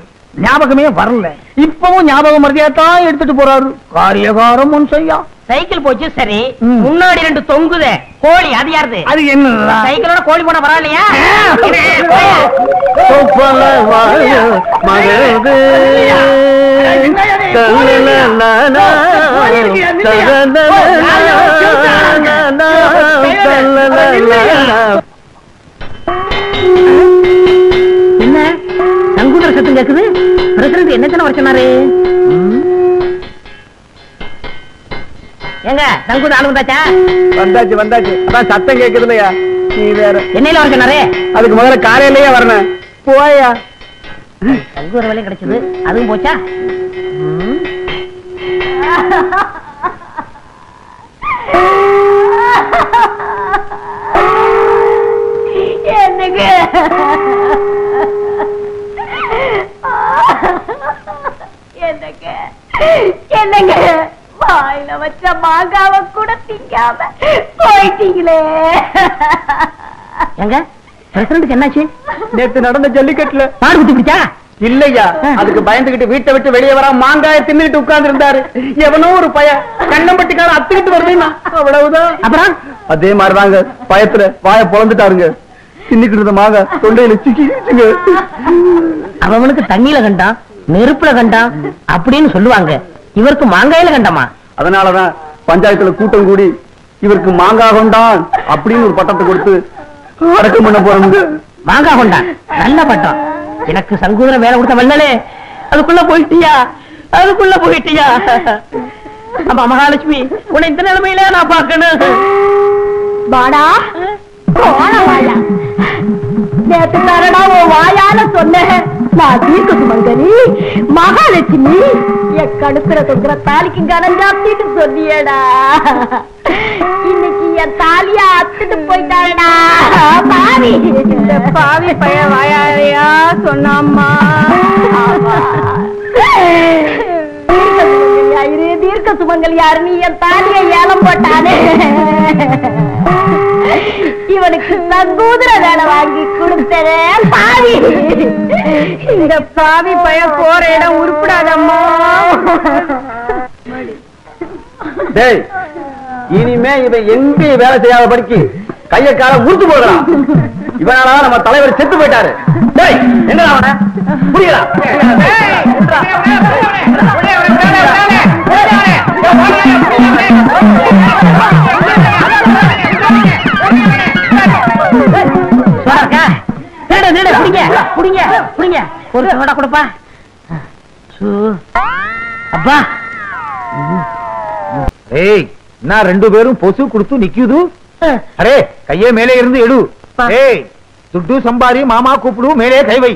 ஞாபகமே வரல. இப்பவும் ஞாபகம் மறதியாத்தான் எடுத்துட்டு போறாரு. காரியகாரம் முன் செய்யா. சைக்கிள் போச்சு சரி, முன்னாடி 2 தொங்குதே கோழி, அது யாருது? அது என்ன? சைக்கிளோட கோழி போனா பரவாயில்லையா? என்ன சங்கூதர சத்தம் கேக்குது? பிரசிடண்ட் என்ன வர சொன்னாரு? எங்க சங்கூத ஆளு வந்தாச்சா? வந்தாச்சு வந்தாச்சு. அதான் சத்தம் கேக்குது இல்லையா? நீ வேற என்னையில வர சொன்னாரு? அதுக்கு முதல்ல காலையிலேயே வரணும். போயா, சங்கூதர வேலையும் கிடைச்சது, அதுவும் போச்சா? என்னங்க என்னங்க என்னங்க வாயில வச்ச மாங்காவ கூட திங்காம போயிட்டீங்களே. எங்க பிரசிடண்ட் என்னாச்சு? நேத்து நடந்த ஜல்லிக்கட்டுல பாடு குத்தி பிடிச்சா? இல்லையா, அதுக்கு பயந்துகிட்டு வீட்டை விட்டு வெளியே வர மாங்காய தின்னுட்டு உட்கார்ந்து இருந்தாரு. எவனோ ஒரு பய கண்ணம்பட்டிக்கார அத்துக்கிட்டு வருதுன்னா அவ்வளவுதான். அப்புறம் அதே மாதிரிதாங்க, பயத்துல வாய பொழந்துட்டாருங்க. தின்னுக்கிட்டு இருந்த மாங்காய் தொண்டையில சிக்கிச்சுங்க. அவனுக்கு தண்ணியில கண்டான், நெருப்புல கண்டான் அப்படின்னு சொல்லுவாங்க. இவருக்கு மாங்காயில கண்டமா? அதனாலதான் பஞ்சாயத்துல கூட்டம் கூடி இவருக்கு மாங்காய் கொண்டான் அப்படின்னு ஒரு பட்டத்தை கொடுத்து அடக்கம் பண்ண போறாங்க. மாங்காய் கொண்டான், நல்ல பட்டம். எனக்கு சங்கூதர வேலை கொடுத்த வல்லலே, அதுக்குள்ள போயிட்டியா? அதுக்குள்ள போயிட்டியா? அம்மா மகாலட்சுமி, உன்னை இந்த நிலைமையில நான் பார்க்கணும். வாடா போன வாயா, நேத்து தரடா உன் வாயால சொன்னேன். நான் தீர்க்க சுமங்கலி மகாலட்சுமி, என் கடுப்புற தொங்குற தாலிக்கு கனஞ்சாத்திட்டு சொன்னியடா. இன்னைக்கு என் தாலியா அத்துட்டு போயிட்டாடா பாவி. இந்த பாவி பைய வாயாலையா சொன்னாம்மா. தீர்க்க சுமங்கல் யாரு? நீ என் தாலிய ஏலம் போட்டானே, இவனுக்கு சங்கூதர வேலை வாங்கி கொடுத்தே பாவி. இந்த பாவி பையன் போற இடம் உருப்படாதம்மா. டேய், இனிமே இவன் எங்கேயும் வேலை செய்யாத படிக்கு கைய கால உறுத்து போடுறான். இவனால நம்ம தலைவர் செத்து போயிட்டாரு. டேய், என்ன அவன புரியல? ஒரு சோடா கொடுப்பா. அப்பா ஏய் நான் 2 பேரும் பொசு கொடுத்து நிக்குது. அரே கையே மேலே இருந்து எடு. ஏய் துட்டு சம்பாரி மாமா கூப்பிடு, மேலே கை வை.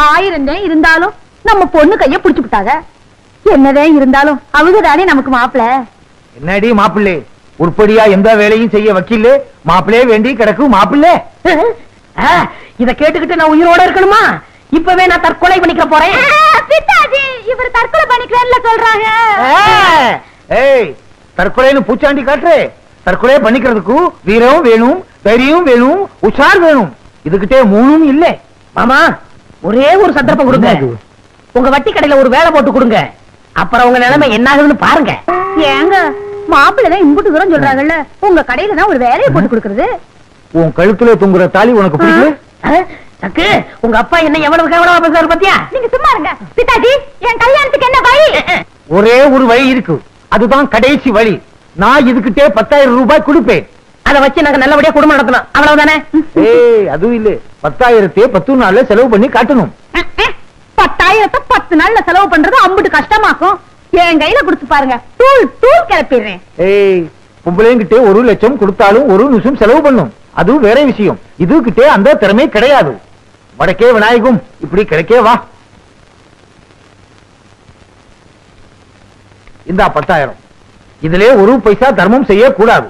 1000 இருந்தாலும் நம்ம பொண்ணு கைய புடிச்சு விட்டாங்க. என்னதே இருந்தாலும் அவங்க தானே நமக்கு மாப்பிள. என்னடி மாப்பிள்ளை, உருப்படியா எந்த வேலையும் செய்ய வக்கீல்ல மாப்பிள்ளையே வேண்டி கிடக்கு மாப்பிள்ளை. இத கேட்டுக்கிட்டு நான் உயிரோட இருக்கணுமா? இப்பவே நான் தற்கொலை பண்ணிக்க போறேன். பிதாஜி இவர் தற்கொலை பண்ணிக்கிறேன்னு சொல்றாங்க. ஏய் தற்கொலைன்னு பூச்சாண்டி காட்டுற. தற்கொலை பண்ணிக்கிறதுக்கு வீரம் வேணும், தைரியம் வேணும், உஷார் வேணும். இதுகிட்டே 3ம் இல்ல. மாமா ஒரே ஒரு சந்தர்ப்பம் கொடுங்க. உங்க வட்டி கடையில ஒரு வேலை போட்டு கொடுங்க. அப்புறம் உங்க நிலைமை என்ன ஆகுதுன்னு பாருங்க. ஏங்க மாப்பிள்ளதான் இம்புட்டு தூரம் சொல்றாங்கல்ல, உங்க கடையில தான் ஒரு வேலையை போட்டு கொடுக்கறது. உன் கழுத்துல தொங்குற தாலி உனக்கு பிடிக்கல? சக்கு உங்க அப்பா என்ன எவ்வளவு கேவலமா பேசுறாரு பாத்தியா? நீங்க சும்மா இருங்க. பிதாஜி என் கல்யாணத்துக்கு என்ன வழி? ஒரே ஒரு வழி இருக்கு, அதுதான் கடைசி வழி. நான் இதுகிட்டே 10,000 ரூபாய் கொடுப்பேன். அதை வச்சு நாங்க நல்லபடியா குடும்பம் நடத்தணும், அவ்வளவுதானே? ஏய் அதுவும் இல்ல, 10,000 10 நாள்ல செலவு பண்ணி காட்டணும். 10,000 10 நாள்ல செலவு பண்றது அம்புட்டு கஷ்டமாக்கும். என் கையில கொடுத்து பாருங்க, தூள் தூள் கிளப்பிடுறேன். ஏய் பொம்பளைங்கிட்டே 1 லட்சம் கொடுத்தாலும் 1 நிமிஷம் செலவு பண்ணும், அது வேற விஷயம். இதுகிட்டே அந்த திறமை கிடையாது. வடக்கே விநாயகம் இப்படி கிடைக்கே வா. இந்த 10,000 இதுல 1 பைசா தர்மம் செய்ய கூடாது.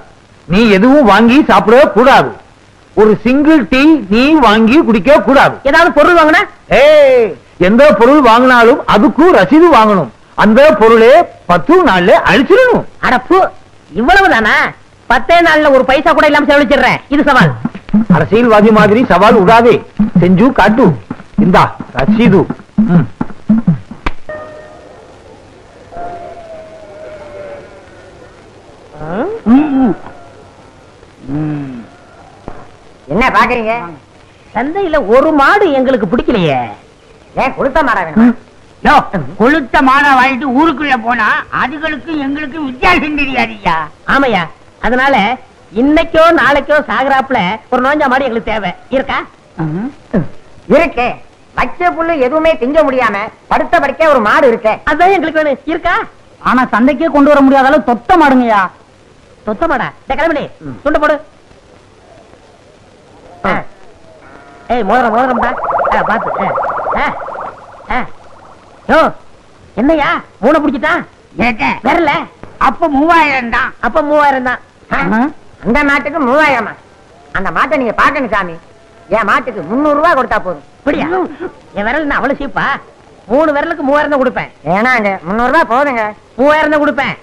நீ எதுவும் வாங்கி சாப்பிட கூடாது. ஒரு சிங்கிள் டீ நீ வாங்கி குடிக்க கூடாது. ஏதாவது பொருள் வாங்கினா ஏய் எந்த பொருள் வாங்கினாலும் அதுக்கு ரசீது வாங்கணும். அந்த பொருளே 10 நாள்ல அழிச்சிடணும். அடப்பு இவ்வளவுதானா? 10 நாள்ல 1 பைசா கூட இல்லாம செலவழிச்சிடுறேன். இது சவால். அரசியல்வாதி மாதிரி சவால் விடாதே, செஞ்சு காட்டு. இந்தா ரசீது. என்ன பாக்குறீங்க? சந்தையில ஒரு மாடு எங்களுக்கு பிடிக்கலையே. ஏன் கொளுத்த மாடா வேணும்? கொளுத்த மாடா வாங்கிட்டு ஊருக்குள்ள போனா அதுகளுக்கு எங்களுக்கு வித்தியாசம் தெரியாதுயா. ஆமையா, அதனால இன்னைக்கோ நாளைக்கோ சாகராப்புல ஒரு நோஞ்சா மாடு எங்களுக்கு தேவை. இருக்கா? இருக்கு. வச்ச புல்லு எதுவுமே திங்க முடியாம படுத்த படுக்க ஒரு மாடு இருக்கு. அதான் எங்களுக்கு வேணும். இருக்கா? ஆனா சந்தைக்கே கொண்டு வர முடியாத அளவு தொத்த மாடுங்கயா. தொத்த மாடா? கிளம்பி துண்டு போடு. ஏய் மோதிரம் மோதிரம்டா பாத்து. என்னையா 3 பிடிச்சிட்டான்? வரல அப்ப 3000 தான். அப்ப 3000 தான். அந்த மாட்டுக்கு 3000. அந்த மாட்டை நீங்க பாக்கணும் சாமி. என் மாட்டுக்கு 300 ரூபாய் கொடுத்தா போதும். அப்படியா? என் விரல் அவ்வளவு சீப்பா? 3 விரலுக்கு 3000 தான் கொடுப்பேன். ஏனாங்க 300 ரூபாய் போதுங்க. 3000 தான் கொடுப்பேன்.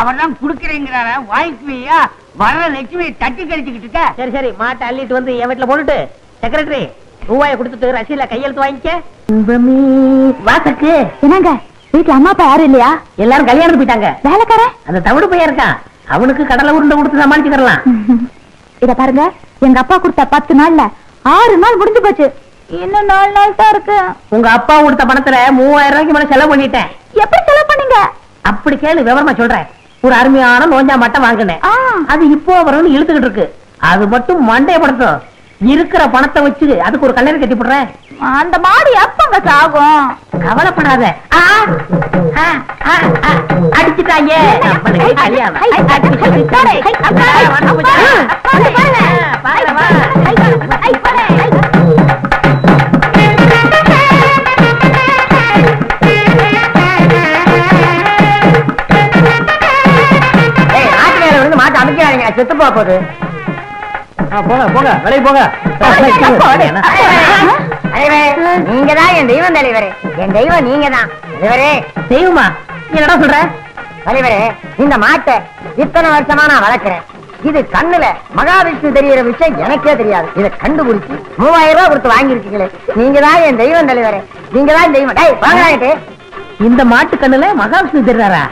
அவர் தான் குடுக்கறேங்கிறார வாய்க்குவியா? வர லட்சுமி தட்டி கழிச்சுக்கிட்டு இருக்க. சரி சரி மாட்டை அள்ளிட்டு வந்து என் வீட்டுல போட்டுட்டு செக்ரட்டரி ரூபாயை கொடுத்துட்டு ரசீல கையெழுத்து வாங்கிக்க. வாசக்கு என்னங்க வீட்டுல அம்மா அப்பா யாரும் இல்லையா? எல்லாரும் கல்யாணம் போயிட்டாங்க. வேலைக்கார அந்த தமிழ் பையன் இருக்கான், அவனுக்கு கடலை உருண்டை கொடுத்து சமாளிச்சுக்கலாம். இத பாருங்க, எங்க அப்பா கொடுத்த 10 நாள்ல 6 நாள் முடிஞ்சு போச்சு. இன்னும் 4 நாள் தான் இருக்கு. உங்க அப்பா கொடுத்த பணத்துல 3000 ரூபாய்க்கு மேல செலவு பண்ணிட்டேன். எப்படி செலவு பண்ணீங்க? அப்படி கேளு, விவரமா சொல்றேன். ஒரு அருமையான நோஞ்சா மட்டை வாங்கினேன். அது இப்போ வரும்னு இழுத்துக்கிட்டு இருக்கு. அது மட்டும் மண்டையப்படுத்தும். இருக்கிற பணத்தை வச்சு அதுக்கு ஒரு கல்யாணம் கட்டி போடுறேன். அந்த மாடு எப்பங்க சாகும்? கவலைப்படாத. அடிச்சுட்டாங்க. மாட்டு அமைக்காதீங்க, செத்து போகுது. போங்க போங்க வேலைக்கு போங்க. நீங்க தான் என் தெய்வம் தலைவரே. என் தெய்வம் நீங்க தான் தலைவரே. தெய்வமா? என்னடா சொல்ற? தலைவரே, இந்த மாட்டை இத்தனை வருஷமா நான் வளர்க்கிறேன். இது கண்ணுல மகாவிஷ்ணு தெரியற விஷயம் எனக்கே தெரியாது. இதை கண்டுபிடிச்சு 3000 ரூபாய் கொடுத்து வாங்கிருக்கீங்களே, நீங்க தான் என் தெய்வம் தலைவரே. நீங்க தான் தெய்வம். வாங்கிட்டு இந்த மாட்டு கண்ணுல மகாவிஷ்ணு தெரியாரா?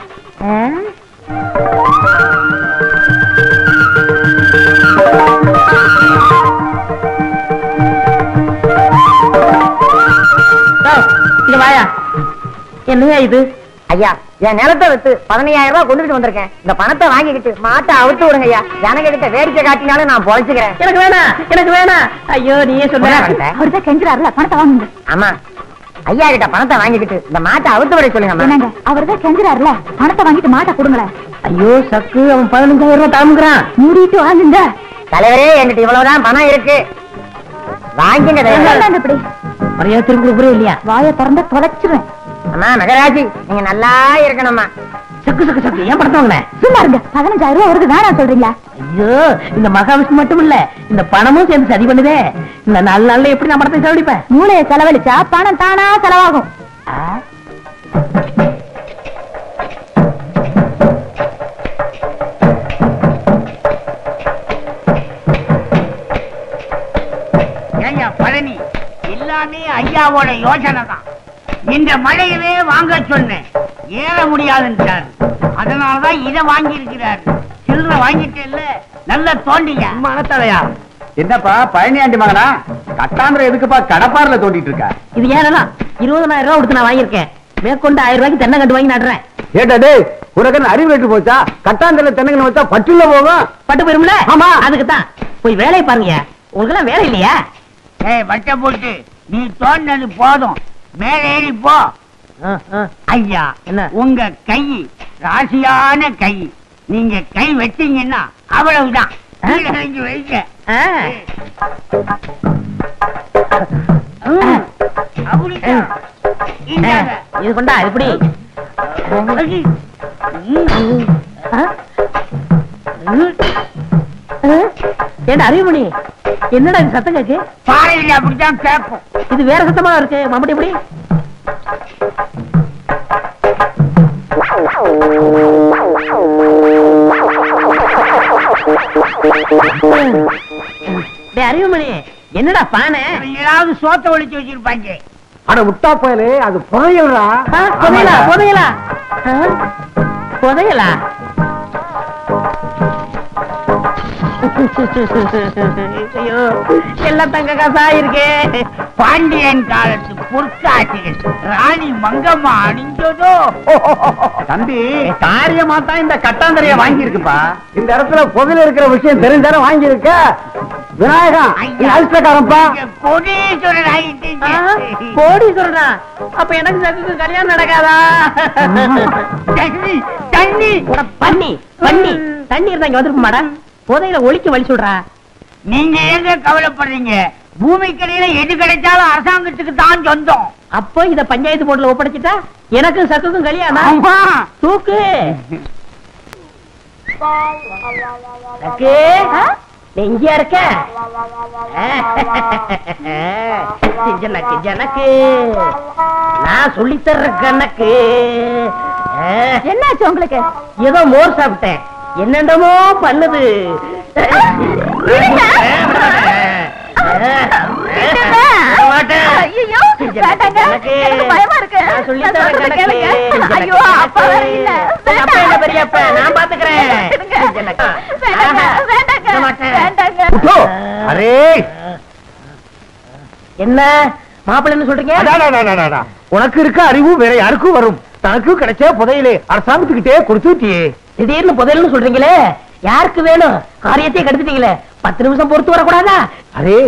வாயா, என்னையா இது? ஐயா, என் நிலத்தை வித்து 15000 ரூபாய் கொண்டுட்டு வந்திருக்கேன். இந்த பணத்தை வாங்கிக்கிட்டு மாட்டை அவுத்து விடுங்க ஐயா. எனக்கு கிட்ட வேடிக்கை காட்டினாலும் நான் பொழைச்சுக்கிறேன். எனக்கு வேணாம், எனக்கு வேணாம். ஐயோ நீயே சொல்ற. அவர்தான் கெஞ்சுறாருல, பணத்தை வாங்குங்க. ஆமா, ஐயா கிட்ட பணத்தை வாங்கிக்கிட்டு இந்த மாட்டை அவுத்து விட சொல்லுங்க. என்னங்க அவர்தான் செஞ்சுறாருல, பணத்தை வாங்கிட்டு மாட்டை கொடுங்களேன். ஐயோ சக்கு, அவன் 15,000 ரூபாய் தாமுங்கிறான். மூடிட்டு வாங்குங்க. தலைவரே, என்கிட்ட இவ்வளவுதான் பணம் இருக்கு, வாங்கிங்க. இப்படி மரியாதை திரும்ப கொடுக்குறே இல்லையா? வாயை திறந்து தொலைச்சிருவேன். அம்மா மகராஜி, நீங்க நல்லா இருக்கணும்மா. சக்கு சக்கு சக்கு, ஏன் பணத்தை வாங்கின? சும்மா இருங்க. 15,000 ரூபாய் அவருக்கு வேணாம் சொல்றீங்களா? ஐயோ, இந்த மகாவிஷ்ணு மட்டும் இல்ல, இந்த பணமும் சேர்ந்து சதி பண்ணுதே. இந்த 4 நாள்ல எப்படி நான் பணத்தை செலவழிப்பேன்? மூளையை செலவழிச்சா பணம் தானா செலவாகும். ஏங்க பழனி, எல்லாமே ஐயாவோட யோசனை தான். இந்த மழையவே வாங்க சொன்னேன், ஏற முடியாதுன்றார். அதனாலதான் இதை வாங்கி இருக்கிறார். சில்லற வாங்கிட்டேல்ல, நல்ல தோண்டிங்க. மனத்தலையா? என்னப்பா பழனியாண்டி மகனா, கட்டாந்திர எதுக்குப்பா கடப்பாரில தோண்டிட்டு இருக்க? இது ஏன்னா 20,000 ரூபாய் கொடுத்து நான் வாங்கியிருக்கேன். மேற்கொண்டு 1000 ரூபாய்க்கு தென்னை கண்டு வாங்கி நடுறேன். ஏட்டா டேய், உனக்கு அறிவு கட்டு போச்சா? கட்டாந்திர தென்னங்கன்னு வச்சா பட்டுல போகும். பட்டு போயிரும்ல? ஆமா. அதுக்கு தான் போய் வேலையை பாருங்க. உங்களுக்கு எல்லாம் வேலை இல்லையா? வட்ட போட்டு நீ தோண்டது போதும், மேல ஏறி போ. ஐயா, என்ன? உங்க கை ராசியான கை. நீங்க கை வச்சீங்கன்னா அவ்வளவுதான். கீழே இறங்கி வைங்க. அப்படிதான். இந்தாங்க. இது கொண்டா எப்படி? ஏண்டா அறிவுமணி, என்னடா இது சத்தம் கேக்கு? பாறையில் அப்படித்தான் கேட்கும். இது வேற சத்தமா இருக்கு. மம்பட்டி எப்படி? அறிவுமணி, என்னடா பானை? ஏதாவது சோத்த ஒழிச்சு வச்சிருப்பாங்க. அட முட்டா போயலே, அது புதையலா? புதையலா? புதையலா? புதையலா? ஐயோ, எல்லாம் தங்க காசா இருக்கே. பாண்டியன் காலத்து பொற்காட்சிகள் ராணி மங்கம்மா அணிஞ்சதோ. தம்பி, காரியமா தான் இந்த கட்டாந்தரைய வாங்கி இருக்குப்பா. இந்த இடத்துல புதையில இருக்கிற விஷயம் தெரிஞ்சானே வாங்கி இருக்க. விநாயகா, அதிர்ஷ்டக்காரப்பா. கோடீஸ்வரர் ஆகிட்டீங்க. கோடீஸ்வரனா? அப்ப எனக்கு சக்குக்கு கல்யாணம் நடக்காதா? தண்ணி தண்ணி பண்ணி பண்ணி தண்ணி இருந்தா இங்க வந்துருக்குமாடா? புதையில ஒழிக்க வழி சொல்றா. நீங்க ஏங்க கவலைப்படுறீங்க? பூமிக்கடியில எது கிடைச்சாலும் அரசாங்கத்துக்கு தான் சொந்தம். அப்போ இத பஞ்சாயத்து போர்டுல ஒப்படைச்சிட்டா எனக்கும் சக்குக்கும் கல்யாணம். ஆமா. தூக்கு. நீ இங்கயா இருக்க? ஜனக்கு ஜனக்கு நான் சொல்லி தர்ற கணக்கு. என்னாச்சு உங்களுக்கு? ஏதோ மோர் சாப்பிட்டேன், என்னென்னமோ பண்ணுது. என்ன மாப்பிள்ளை சொல்றீங்க? உனக்கு இருக்க அறிவு வேற யாருக்கும் வரும். தனக்கு கிடைச்ச புதையிலே அரசாங்கத்துக்கிட்டே கொடுத்துட்டியே. திடீர்னு புதையல்னு சொல்றீங்களே, யாருக்கு வேணும்? காரியத்தையே கெடுத்துட்டீங்களே. 10 நிமிஷம் பொறுத்து வரக்கூடாதா? அரே,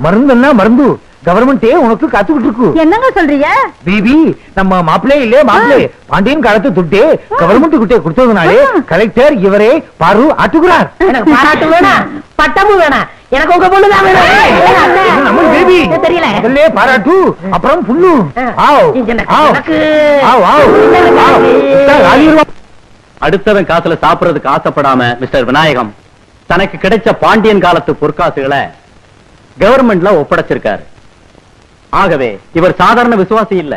மருந்துன்னா மருந்து கவர்மெண்டே உனக்கு காத்துக்கிட்டு இருக்கு. என்னங்க சொல்றீங்க? பிபி, நம்ம மாப்பிள்ளே இல்லே மாப்பிள்ளே பாண்டியன் காலத்து துட்டே கவர்மெண்ட் கிட்டே கொடுத்ததுனாலே கலெக்டர் இவரே பாரு ஆட்டுகிறார். எனக்கு பாராட்டு வேணாம், பட்டமும் வேணாம், எனக்கு உங்க பொண்ணுதான் வேணும். நம்ம பேபி தெரியல. முதல்ல பாராட்டு, அப்புறம் புண்ணு. ஆவ் ஆவ் ஆவ் ஆவ். அடுத்தவன் காசுல சாப்பிடுறதுக்கு ஆசைப்படாம மிஸ்டர் விநாயகம் தனக்கு கிடைச்ச பாண்டியன் காலத்து பொற்காசுகளை கவர்மெண்ட்ல ஒப்படைச்சிருக்காரு. ஆகவே இவர் சாதாரண விசுவாசி இல்ல,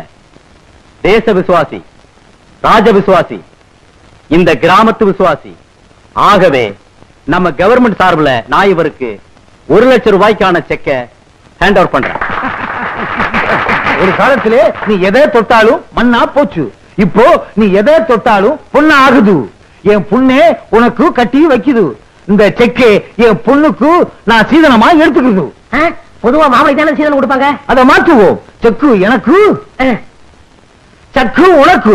தேச விசுவாசி, ராஜ விசுவாசி, இந்த கிராமத்து விசுவாசி. ஆகவே நம்ம கவர்மெண்ட் சார்பில் நான் இவருக்கு 1 லட்சம் ரூபாய்க்கான செக்கை ஹேண்ட் ஓவர் பண்றேன். ஒரு காலத்திலே நீ எதை தொட்டாலும் மண்ணா போச்சு, இப்போ நீ எதை தொட்டாலும் பொண்ணா ஆகுது. என் பொண்ணே உனக்கு கட்டி வைக்குது. இந்த செக்கே என் பொண்ணுக்கு நான் சீதனமா எடுத்துக்குது. பொதுவா மாமலை தானே சீதனம் கொடுப்பாங்க. அதை மாற்றுவோம். செக்கு எனக்கு, சக்கு உனக்கு.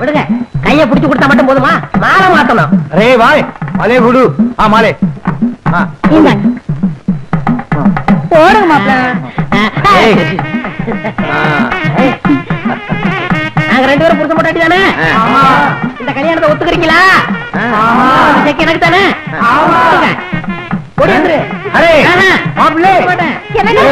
விடுங்க, கைய பிடிச்சு கொடுத்தா மட்டும் போதுமா? மாலை மாத்தணும். ரே வாய் மாலே குடு. மாலே போடுங்க மாப்பிள்ள. நாங்க 2 பேரும் புருஷ போட்டாட்டி தானே இந்த கல்யாணத்தை ஒத்துக்கிறீங்களா? எனக்கு தானே என்னங்க?